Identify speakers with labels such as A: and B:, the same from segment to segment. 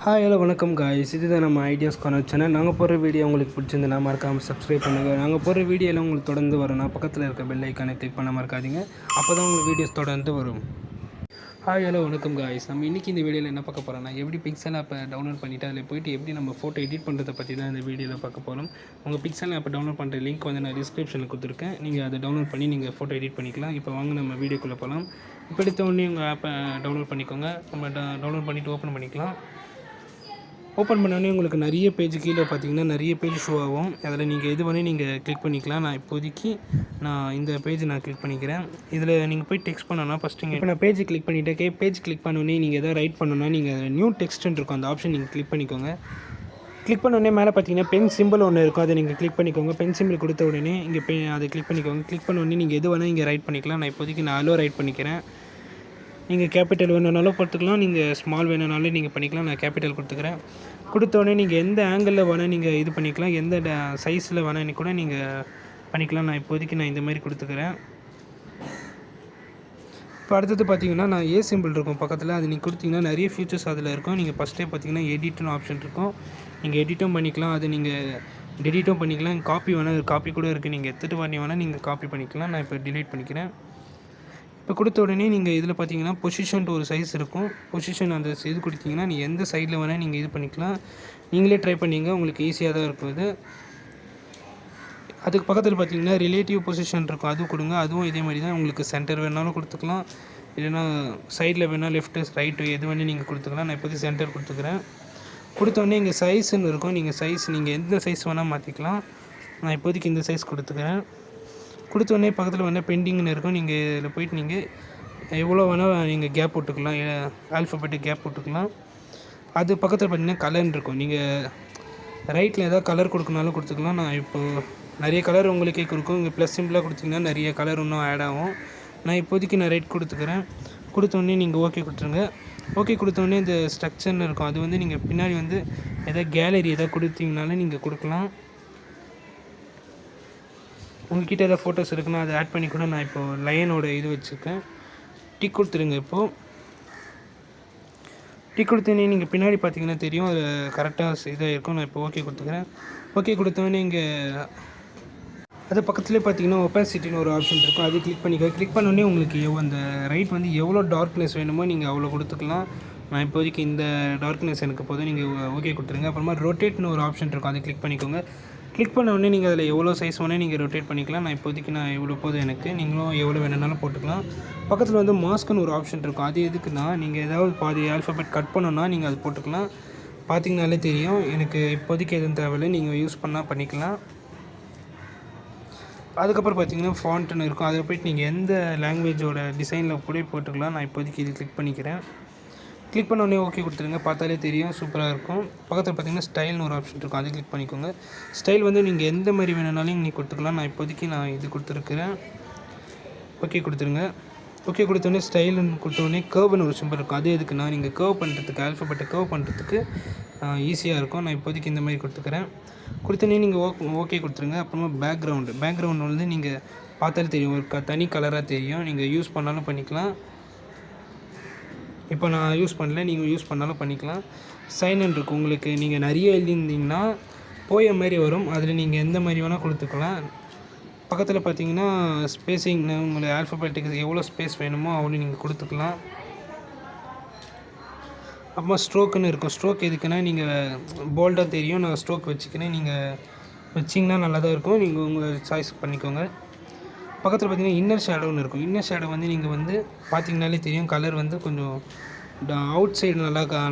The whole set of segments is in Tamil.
A: ஹாய் ஹலோ வணக்கம் காய்ஸ். இதுதான் நம்ம ஐடியாஸ்க்கான சேனல். நாங்கள் போடுற வீடியோ உங்களுக்கு பிடிச்சிருந்தா மறக்காமல் சப்ஸ்கிரைப் பண்ணுங்கள். நாங்கள் போடுற வீடியோவில் உங்களுக்கு தொடர்ந்து வரணும். பக்கத்தில் இருக்க பெல் ஐக்கானை கிளிக் பண்ண மறக்காதீங்க. அப்போ தான் உங்களுக்கு வீடியோஸ் தொடர்ந்து வரும். ஹாய் ஹலோ வணக்கம் காய்ஸ். நம்ம இன்றைக்கி இந்த வீடியோவில் என்ன பார்க்க போகிறோம்னா, எப்படி பிக்சல் ஆப்பை டவுன்லோட் பண்ணிவிட்டு அதில் போய்ட்டு எப்படி நம்ம ஃபோட்டோ எடிட் பண்ணுறதை பற்றி தான் இந்த வீடியோவில் பார்க்க போகிறோம். உங்கள் பிக்சல் ஆப்பை டவுன்லோட் பண்ணுற லிங்க் வந்து நான் டிஸ்கிரிப்ஷனில் கொடுத்துருக்கேன். நீங்கள் அதை டவுன்லோட் பண்ணி நீங்கள் ஃபோட்டோ எடிட் பண்ணிக்கலாம். இப்போ வாங்க நம்ம வீடியோக்குள்ளே போகலாம். இப்போ எடுத்த உடனே உங்கள் ஆப்பை டவுன்லோட் பண்ணிக்கோங்க. நம்ம டவுன்லோட் பண்ணிவிட்டு ஓப்பன் பண்ணிக்கலாம். ஓப்பன் பண்ணோடனே உங்களுக்கு நிறைய பேஜ் கீழே பார்த்தீங்கன்னா நிறைய பேஜ் ஷோ ஆகும். அதில் நீங்கள் எது வேணால் நீங்கள் கிளிக் பண்ணிக்கலாம். நான் இப்போதைக்கு இந்த பேஜ் கிளிக் பண்ணிக்கிறேன். இதில் நீங்கள் போய் டெக்ஸ்ட் பண்ணோன்னா ஃபஸ்ட்டு இப்போ நான் பேஜ் கிளிக் பண்ணிவிட்டேன். பேஜ் கிளிக் பண்ணோடனே நீங்கள் எதாவது ரைட் பண்ணணுன்னா நீங்கள் நியூ டெக்ஸ்ட்னு இருக்கும், அந்த ஆப்ஷன் நீங்கள் கிளிக் பண்ணிக்கோங்க. கிளிக் பண்ணோடனே மேலே பார்த்தீங்கன்னா பென் சிம்பிள் ஒன்று இருக்கும், அதை நீங்கள் கிளிக் பண்ணிக்கோங்க. பென் சிம்பிள் கொடுத்த உடனே இங்கே அதை கிளிக் பண்ணிக்கோங்க. கிளிக் பண்ண உடனே நீங்கள் எது வேணால் இங்கே ரைட் பண்ணிக்கலாம். நான் இப்போதைக்கு அலோ ரைட் பண்ணிக்கிறேன். நீங்கள் கேபிட்டல் வேணுனாலும் போட்டுக்கலாம், நீங்கள் ஸ்மால் வேணுனாலும் நீங்கள் பண்ணிக்கலாம். நான் கேபிட்டல் கொடுத்துக்கிறேன். கொடுத்தோடனே நீங்கள் எந்த ஆங்கிளில் வேணால் நீங்கள் இது பண்ணிக்கலாம், எந்த சைஸில் வேணால் கூட நீங்கள் பண்ணிக்கலாம். நான் இப்போதைக்கு இந்த மாதிரி கொடுத்துக்கிறேன். இப்போ அடுத்தது பார்த்தீங்கன்னா நான் ஏ சிம்பிள் இருக்கும் பக்கத்தில், அது நீங்கள் கொடுத்தீங்கன்னா நிறைய ஃபியூச்சர்ஸ் அதில் இருக்கும். நீங்கள் ஃபஸ்ட்டே பார்த்தீங்கன்னா எடிட்னு ஆப்ஷன் இருக்கும், நீங்கள் எடிட்டும் பண்ணிக்கலாம், அது நீங்கள் டெலிட்டும் பண்ணிக்கலாம். காப்பி வேணால் காப்பி கூட இருக்குது, நீங்கள் எடுத்துகிட்டு வரணும் வேணால் நீங்கள் காப்பி பண்ணிக்கலாம். நான் இப்போ டிலீட் பண்ணிக்கிறேன். இப்போ கொடுத்த உடனே நீங்கள் இதில் பார்த்தீங்கன்னா பொசிஷன்ட்டு ஒரு சைஸ் இருக்கும். பொசிஷன் அந்த இது கொடுத்தீங்கன்னா நீங்கள் எந்த சைடில் வேணால் நீங்கள் இது பண்ணிக்கலாம். நீங்களே ட்ரை பண்ணிங்க, உங்களுக்கு ஈஸியாக தான் இருக்கும் இது. அதுக்கு பக்கத்தில் பார்த்தீங்கன்னா ரிலேட்டிவ் பொசிஷன் இருக்கும், அதுவும் கொடுங்க. அதுவும் இதே மாதிரி தான், உங்களுக்கு சென்டர் வேணாலும் கொடுத்துக்கலாம், இல்லைன்னா சைடில் வேணால் லெஃப்ட்டு ரைட்டு எது வேணால் நீங்கள் கொடுத்துக்கலாம். நான் இப்போதைக்கு சென்டர் கொடுத்துக்கிறேன். கொடுத்தோடனே இங்கே சைஸுன்னு இருக்கும், நீங்கள் எந்த சைஸ் வேணால் மாற்றிக்கலாம். நான் இப்போதைக்கு இந்த சைஸ் கொடுத்துக்கிறேன். கொடுத்தோடனே பக்கத்தில் வேணால் பெண்டிங்னு இருக்கும், நீங்கள் இதில் போய்ட்டு நீங்கள் எவ்வளோ வேணால் நீங்கள் கேப் விட்டுக்கலாம், ஆல்ஃபபெட்டுக்கு கேப் விட்டுக்கலாம். அது பக்கத்தில் பார்த்தீங்கன்னா கலர்னு இருக்கும், நீங்கள் ரைட்டில் எதாவது கலர் கொடுக்கணுனாலும் கொடுத்துக்கலாம். நான் இப்போது நிறைய கலர் உங்களுக்கே கொடுக்கும், இங்கே ப்ளஸ் சிம்பிளாக கொடுத்திங்கன்னா நிறைய கலர் இன்னும் ஆட் ஆகும். நான் இப்போதைக்கு ரைட் கொடுத்துக்கிறேன். கொடுத்தோடனே நீங்கள் ஓகே கொடுத்துருங்க. ஓகே கொடுத்தோடனே இந்த ஸ்ட்ரக்சர்னு இருக்கும், அது வந்து நீங்கள் பின்னாடி வந்து எதாவது கேலரி எதாவது கொடுத்தீங்கனாலும் நீங்கள் கொடுக்கலாம். உங்கள்கிட்ட எதாவது ஃபோட்டோஸ் இருக்குன்னா அதை ஆட் பண்ணி கூட நான் இப்போது லைனோட இது வச்சுருக்கேன். டிக் கொடுத்துருங்க. இப்போது டிக் கொடுத்தோன்னே நீங்கள் பின்னாடி பார்த்தீங்கன்னா தெரியும், அது கரெக்டாக இதாக இருக்கும். நான் இப்போ ஓகே கொடுத்துக்கிறேன். ஓகே கொடுத்தோடனே இங்கே அது பக்கத்துலேயே பார்த்தீங்கன்னா ஒப்பாசிட்டின்னு ஒரு ஆப்ஷன் இருக்கும், அது கிளிக் பண்ணிக்கோ. கிளிக் பண்ணோடனே உங்களுக்கு அந்த ரைட் வந்து எவ்வளோ டார்க்னஸ் வேணுமோ நீங்கள் அவ்வளோ கொடுத்துக்கலாம். நான் இப்போதைக்கு இந்த டார்க்னஸ் எனக்கு போதும், நீங்கள் ஓகே கொடுத்துருங்க. அப்புறமா ரொட்டேட்னு ஒரு ஆப்ஷன் இருக்கும், அதை கிளிக் பண்ணிக்கோங்க. கிளிக் பண்ண உடனே நீங்கள் அதில் எவ்வளோ சைஸ் வேணால் நீங்கள் ரொட்டேட் பண்ணிக்கலாம். நான் இப்போதைக்கு எவ்வளோ போதும் எனக்கு, நீங்களும் எவ்வளோ வேணுனாலும் போட்டுக்கலாம். பக்கத்தில் வந்து மாஸ்க்குன்னு ஒரு ஆப்ஷன் இருக்கும், அது எதுக்குன்னா நீங்கள் ஏதாவது பாதி ஆல்ஃபபெட் கட் பண்ணணுன்னா நீங்கள் அது போட்டுக்கலாம். பார்த்திங்கனாலே தெரியும், எனக்கு இப்போதைக்கு எதுவும் தேவையில்லை, நீங்கள் யூஸ் பண்ணால் பண்ணிக்கலாம். அதுக்கப்புறம் பார்த்தீங்கன்னா ஃபாண்ட்டுன்னு இருக்கும், அதில் போய்ட்டு நீங்கள் எந்த லாங்குவேஜோட டிசைனில் கூட போட்டுக்கலாம். நான் இப்போதைக்கு இது கிளிக் பண்ணிக்கிறேன். கிளிக் பண்ண உடனே ஓகே கொடுத்துருங்க. பார்த்தாலே தெரியும், சூப்பராக இருக்கும். பக்கத்தில் பார்த்தீங்கன்னா ஸ்டைல்னு ஒரு ஆப்ஷன் இருக்கும், அதை கிளிக் பண்ணிக்கோங்க. ஸ்டைல் வந்து நீங்கள் எந்த மாதிரி வேணுனாலும் நீங்கள் கொடுத்துக்கலாம். நான் இப்போதைக்கு இது கொடுத்துருக்குறேன். ஓகே கொடுத்துருங்க. ஓகே கொடுத்தோடனே ஸ்டைலுன்னு கொடுத்தோடனே கர்வ்னு ஒரு சிம்பிள் இருக்கும், அது எதுக்குன்னா நீங்கள் கர்வ் பண்ணுறதுக்கு, ஆல்ஃபபெட்டை கர்வ் பண்ணுறதுக்கு ஈஸியாக இருக்கும். நான் இப்போதைக்கு இந்த மாதிரி கொடுத்துக்கிறேன். கொடுத்தோடனே நீங்கள் ஓகே கொடுத்துருங்க. அப்புறமா பேக்ரவுண்டு வந்து நீங்கள் பார்த்தாலே தெரியும், ஒரு தனி கலராக தெரியும், நீங்கள் யூஸ் பண்ணாலும் பண்ணிக்கலாம். இப்போ நான் யூஸ் பண்ணல, நீங்கள் யூஸ் பண்ணாலும் பண்ணிக்கலாம். சைன் இருக்கும், உங்களுக்கு நீங்கள் நிறைய எழுதியிருந்தீங்கன்னா போய மாதிரி வரும், அதில் நீங்கள் எந்த மாதிரி வேணால் கொடுத்துக்கலாம். பக்கத்தில் பார்த்தீங்கன்னா ஸ்பேஸிங், உங்களுக்கு ஆல்ஃபபெட்டுக்கு எவ்வளோ ஸ்பேஸ் வேணுமோ அவ்வளோ நீங்கள் கொடுத்துக்கலாம். அப்புறமா ஸ்ட்ரோக்குன்னு இருக்கும், ஸ்ட்ரோக் எதுக்குன்னா நீங்கள் போல்டாக தெரியும், நான் ஸ்ட்ரோக் வச்சுக்கிறேன், நீங்கள் வச்சிங்கன்னா நல்லா தான் இருக்கும், நீங்கள் உங்கள் சாய்ஸ் பண்ணிக்கோங்க. பக்கத்தில் பார்த்தீங்கன்னா இன்னர் ஷேடோன்னு இருக்கும், இன்னர் ஷேடோ வந்து நீங்கள் வந்து பார்த்தீங்கனாலே தெரியும், கலர் வந்து கொஞ்சம் அவுட் சைடு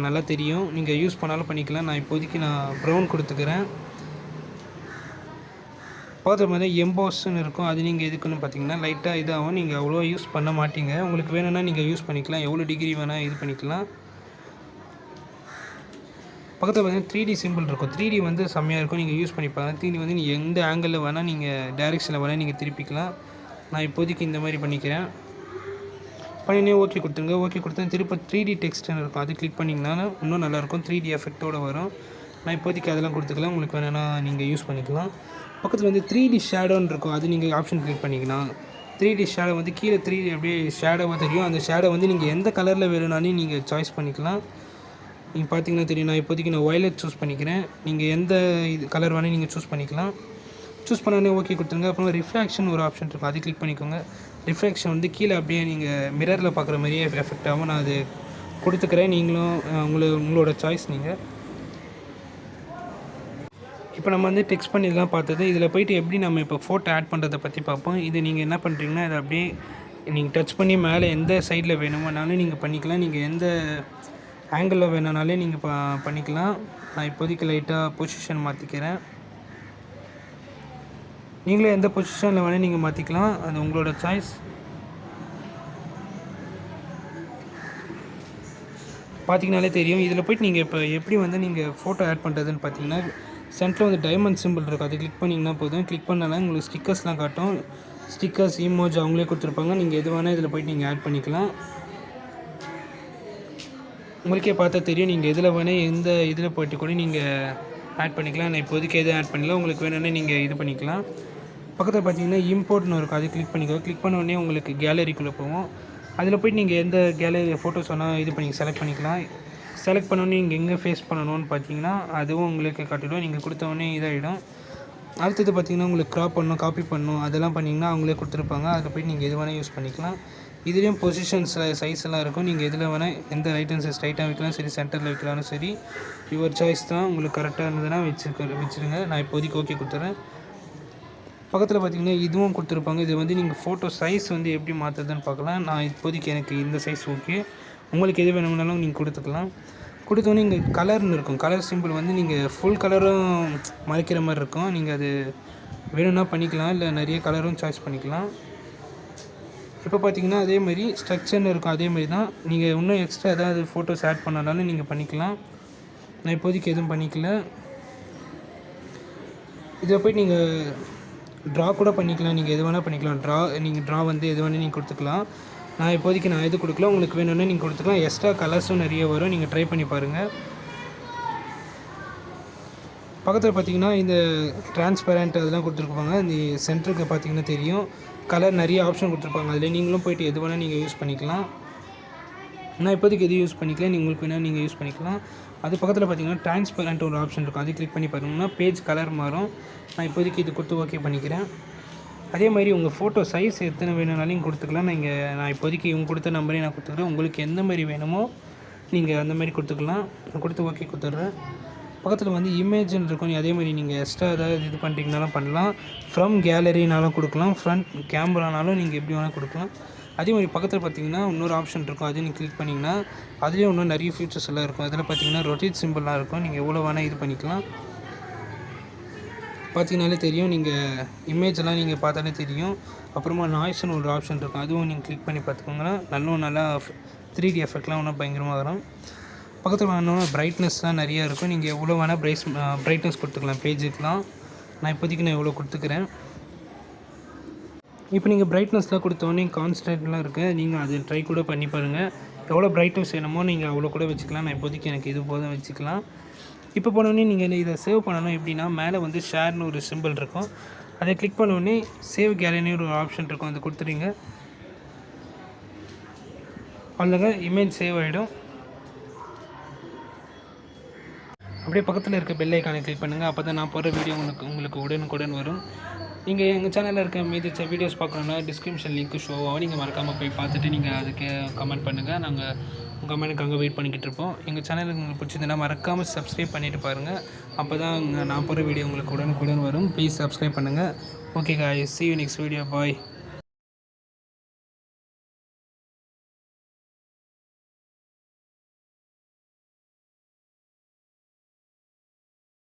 A: நல்லா தெரியும், நீங்கள் யூஸ் பண்ணாலும் பண்ணிக்கலாம். நான் இப்போதைக்கு ப்ரௌன் கொடுத்துக்கிறேன். பக்கத்தில் பார்த்தா எம்போஸ்ன்னு இருக்கும், அது நீங்கள் எதுக்குன்னு பார்த்தீங்கன்னா லைட்டாக இதாகும், நீங்கள் அவ்வளோ யூஸ் பண்ண மாட்டீங்க, உங்களுக்கு வேணும்னா நீங்கள் யூஸ் பண்ணிக்கலாம், எவ்வளோ டிகிரி வேணால் இது பண்ணிக்கலாம். பக்கத்தில் பார்த்தீங்கன்னா 3D சிம்பிள் இருக்கும், 3D வந்து செம்மையாக இருக்கும், நீங்கள் யூஸ் பண்ணி பாருங்கள். 3D வந்து நீங்கள் எந்த ஆங்கிளில் வேணால் நீங்கள் டைரெக்ஷனில் வேணால் நீங்கள் திருப்பிக்கலாம். நான் இப்போதைக்கு இந்த மாதிரி பண்ணிக்கிறேன். பண்ணினே ஓகே கொடுத்துருங்க. ஓகே கொடுத்தா திருப்ப 3D டெக்ஸ்ட்னு இருக்கும், அது கிளிக் பண்ணிங்கன்னா இன்னும் நல்லாயிருக்கும், 3D எஃபெக்டோடு வரும். நான் இப்போதைக்கு அதெல்லாம் கொடுத்துக்கலாம், உங்களுக்கு வேணும்னா நீங்கள் யூஸ் பண்ணிக்கலாம். பக்கத்தில் வந்து 3D ஷேடோன்னு இருக்கும், அது நீங்கள் ஆப்ஷன் கிளிக் பண்ணிக்கலாம். 3D ஷேடோ வந்து கீழே 3D அப்படியே ஷேடோவாக தெரியும், அந்த ஷேடோ வந்து நீங்கள் எந்த கலரில் வேணும்னாலும் நீங்கள் சாய்ஸ் பண்ணிக்கலாம். நீங்கள் பார்த்தீங்கன்னா தெரியும். நான் இப்போதைக்கு வயலட் சூஸ் பண்ணிக்கிறேன். நீங்கள் எந்த இது கலர் வேணாலும் நீங்கள் சூஸ் பண்ணிக்கலாம். சூஸ் பண்ணோடனே ஓகே கொடுத்துருங்க. அப்புறம் ரிஃப்ராக்ஷன் ஒரு ஆப்ஷன் இருக்கும், அது கிளிக் பண்ணிக்கோங்க. ரிஃப்ராக்ஷன் வந்து கீழே அப்படியே நீங்கள் மிரரில் பார்க்குற மாதிரியே எஃபெக்ட் ஆகும். நான் அது கொடுத்துக்கிறேன். நீங்களும் உங்களோட சாய்ஸ். நீங்கள் இப்போ நம்ம வந்து டெக்ஸ்ட் பண்ணி தான் பார்த்தது. இதில் போய்ட்டு எப்படி நம்ம இப்போ ஃபோட்டோ ஆட் பண்ணுறதை பற்றி பார்ப்போம். இது நீங்கள் என்ன பண்ணுறீங்கன்னா, இதை அப்படியே நீங்கள் டச் பண்ணி மேலே எந்த சைடில் வேணுமானாலும் நீங்கள் பண்ணிக்கலாம். நீங்கள் எந்த ஆங்கிளில் வேணுனாலே நீங்கள் பண்ணிக்கலாம். நான் இப்போதைக்கு லைட்டாக பொசிஷன் மாற்றிக்கிறேன். நீங்களே எந்த பொசிஷனில் வேணால் நீங்கள் மாற்றிக்கலாம், அது உங்களோட சாய்ஸ். பார்த்தீங்கனாலே தெரியும். இதில் போய்ட்டு நீங்கள் இப்போ எப்படி வந்து நீங்கள் ஃபோட்டோ ஆட் பண்ணுறதுன்னு பார்த்தீங்கன்னா, சென்டரில் வந்து டைமண்ட் சிம்பிள் இருக்கும், அது கிளிக் பண்ணிங்கன்னா போதும். கிளிக் பண்ணாலும் உங்களுக்கு ஸ்டிக்கர்ஸ்லாம் காட்டும். ஸ்டிக்கர்ஸ், இமோஜ் அவங்களே கொடுத்துருப்பாங்க. நீங்கள் எது வேணால் இதில் போய்ட்டு நீங்கள் ஆட் பண்ணிக்கலாம். உங்களுக்கே பார்த்தா தெரியும். நீங்கள் எதில் வேணால் எந்த இதில் போய்ட்டு கூட நீங்கள் ஆட் பண்ணிக்கலாம். நான் இப்போதைக்கு எதுவும் ஆட் பண்ணல, உங்களுக்கு வேணும்னா நீங்கள் இது பண்ணிக்கலாம். பக்கத்தில் பார்த்தீங்கன்னா இம்போர்ட்னு இருக்கும், அது கிளிக் பண்ணிக்கோ. கிளிக் பண்ண உடனே உங்களுக்கு கேலரிக்குள்ளே போவோம். அதில் போய்ட்டு நீங்கள் எந்த கேலரி ஃபோட்டோஸ் வேணால் இது பண்ணி செலக்ட் பண்ணிக்கலாம். செலக்ட் பண்ணோன்னே நீங்கள் எங்கே ஃபேஸ் பண்ணணும்னு பார்த்தீங்கன்னா அதுவும் உங்களுக்கு காட்டிடும். நீங்கள் கொடுத்தவொடனே இதாகிடும். அடுத்தது பார்த்தீங்கன்னா உங்களுக்கு க்ராப் பண்ணணும், காப்பி பண்ணணும், அதெல்லாம் பண்ணிங்கன்னா அவங்களே கொடுத்துருப்பாங்க. அதில் போய்ட்டு நீங்கள் எது வேணால் யூஸ் பண்ணிக்கலாம். இதுலேயும் பொசிஷன்ஸில் சைஸ் எல்லாம் இருக்கும். நீங்கள் எதில் வேணால் எந்த ரைட்டன்ஸை ஸ்ட்ரைட்டாக வைக்கலாம் சரி, சென்டரில் வைக்கலாம்னு சரி, யுவர் சாய்ஸ் தான். உங்களுக்கு கரெக்டாக இருந்ததுன்னா வச்சுருங்க. நான் இப்போதைக்கு ஓகே கொடுத்துறேன். பக்கத்தில் பார்த்தீங்கன்னா இதுவும் கொடுத்துருப்பாங்க. இது வந்து நீங்கள் ஃபோட்டோ சைஸ் வந்து எப்படி மாற்றுறதுன்னு பார்க்கலாம். நான் இப்போதைக்கு எனக்கு இந்த சைஸ் ஓகே. உங்களுக்கு எது வேணும்னாலும் நீங்கள் கொடுத்துக்கலாம். கொடுத்தோன்னே இங்கே கலர்னு இருக்கும். கலர் சிம்பிள் வந்து நீங்கள் ஃபுல் கலரும் மறைக்கிற மாதிரி இருக்கும். நீங்கள் அது வேணும்னா பண்ணிக்கலாம், இல்லை நிறைய கலரும் சாய்ஸ் பண்ணிக்கலாம். இப்போ பார்த்தீங்கன்னா அதே மாதிரி ஸ்ட்ரக்சர்னு இருக்கும், அதே மாதிரி தான். நீங்கள் இன்னும் எக்ஸ்ட்ரா ஏதாவது ஃபோட்டோஸ் ஆட் பண்ணாலும் நீங்கள் பண்ணிக்கலாம். நான் இப்போதைக்கு எதுவும் பண்ணிக்கல. இதை போய்ட்டு நீங்கள் ட்ரா கூட பண்ணிக்கலாம். நீங்கள் எது வேணால் பண்ணிக்கலாம். ட்ரா வந்து எது வேணால் நீங்கள் கொடுத்துக்கலாம். நான் இப்போதைக்கு எது கொடுக்கல, உங்களுக்கு வேணும்னா நீங்கள் கொடுத்துக்கலாம். எக்ஸ்ட்ரா கலர்ஸும் நிறைய வரும், நீங்கள் ட்ரை பண்ணி பாருங்கள். பக்கத்தில் பார்த்தீங்கன்னா இந்த டிரான்ஸ்பரண்ட் அதெல்லாம் கொடுத்துருப்பாங்க. இந்த சென்டருக்கு பார்த்தீங்கன்னா தெரியும், கலர் நிறைய ஆப்ஷன் கொடுத்துருப்பாங்க. அதில் நீங்களும் போய்ட்டு எது வேணால் நீங்கள் யூஸ் பண்ணிக்கலாம். நான் இப்போதைக்கு எது யூஸ் பண்ணிக்கலாம், உங்களுக்கு வேணால் நீங்கள் யூஸ் பண்ணிக்கலாம். அது பக்கத்தில் பார்த்தீங்கன்னா டிரான்ஸ்பரண்ட் ஒரு ஆப்ஷன் இருக்கும், அது கிளிக் பண்ணி பார்த்தீங்கன்னா பேஜ் கலர் மாறும். நான் இப்போதைக்கு இது கொடுத்து ஓகே பண்ணிக்கிறேன். அதே மாதிரி உங்கள் ஃபோட்டோ சைஸ் எத்தனை வேணும்னாலும் கொடுத்துக்கலாம். நான் இப்போதைக்கு இவங்க கொடுத்த நம்பரே நான் கொடுத்துக்கிறேன். உங்களுக்கு எந்த மாதிரி வேணுமோ நீங்கள் அந்த மாதிரி கொடுத்துக்கலாம். நான் கொடுத்து ஓகே கொடுத்துட்றேன். பக்கத்தில் வந்து இமேஜ்னு இருக்கும், அதே மாதிரி நீங்கள் எக்ஸ்ட்ரா ஏதாவது இது பண்ணுறீங்கனாலும் பண்ணலாம். ஃப்ரம் கேலரினாலும் கொடுக்கலாம், ஃப்ரண்ட் கேமரானாலும் நீங்கள் எப்படி வேணால் கொடுக்கலாம். அதே மாதிரி பக்கத்தில் பார்த்தீங்கன்னா இன்னொரு ஆப்ஷன் இருக்கும், அதையும் நீங்கள் கிளிக் பண்ணிங்கன்னா அதுலேயும் இன்னும் நிறைய ஃபீச்சர்ஸ் எல்லாம் இருக்கும். அதில் பார்த்தீங்கன்னா ரொட்டேட் சிம்பிள்லாம் இருக்கும், நீங்கள் எவ்வளோ வேணால் இது பண்ணிக்கலாம். பார்த்தீங்கனாலே தெரியும், நீங்கள் இமேஜெல்லாம் நீங்கள் பார்த்தாலே தெரியும். அப்புறமா நாய்ஸ்னு ஒரு ஆப்ஷன் இருக்கும், அதுவும் நீங்கள் கிளிக் பண்ணி பார்த்துக்கோங்கன்னா நல்லா 3D எஃபெக்ட்லாம் இன்னும் பயங்கரமாக வரும். பக்கத்தில் வேணும்னா பிரைட்னஸ்லாம் நிறையா இருக்கும், நீங்கள் எவ்வளோ வேணால் பிரைட்னஸ் கொடுத்துக்கலாம் பேஜுக்கெலாம். நான் இப்போதைக்கு எவ்வளோ கொடுத்துக்கிறேன். இப்போ நீங்கள் பிரைட்னஸ்லாம் கொடுத்தோன்னே கான்ஸ்டன்ட்லாம் இருக்குது, நீங்கள் அதை ட்ரை கூட பண்ணி பாருங்கள். எவ்வளோ பிரைட்னஸ் வேணுமோ நீங்கள் அவ்வளோ கூட வச்சுக்கலாம். நான் இப்போதைக்கு எனக்கு இது போதும் வச்சுக்கலாம். இப்போ போனோடனே நீங்கள் இதை சேவ் பண்ணணும். எப்படின்னா மேலே வந்து ஷேர்னு ஒரு சிம்பிள் இருக்கும், அதை கிளிக் பண்ணோடனே சேவ் கேலரின்னு ஒரு ஆப்ஷன் இருக்கும், அதை கொடுத்துறீங்க. அவ்வளோங்க, இமேஜ் சேவ் ஆகிடும். அப்படியே பக்கத்தில் இருக்க பெல் ஐக்கானை கிளிக் பண்ணுங்கள், அப்போ தான் நான் போடுற வீடியோ உங்களுக்கு உடனுக்குடன் வரும். நீங்கள் எங்கள் சேனலில் இருக்க மீதி வீடியோஸ் பார்க்கணுன்னா டிஸ்கிரிப்ஷன் லிங்க்கு ஷோ ஆகும், நீங்கள் மறக்காமல் போய் பார்த்துட்டு நீங்கள் அதுக்கு கமெண்ட் பண்ணுங்கள். நாங்கள் உங்கள் கமெண்ட்டுக்கு அங்கே வெயிட் பண்ணிக்கிட்டு இருப்போம். எங்கள் சேனலுக்கு உங்களுக்கு பிடிச்சதுன்னா மறக்காமல் சப்ஸ்கிரைப் பண்ணிவிட்டு பாருங்கள், அப்போ தான் நான் போகிற வீடியோ உங்களுக்கு உடனுக்குடன் வரும். ப்ளீஸ் சப்ஸ்கிரைப் பண்ணுங்கள். Okay guys, see you next video, bye.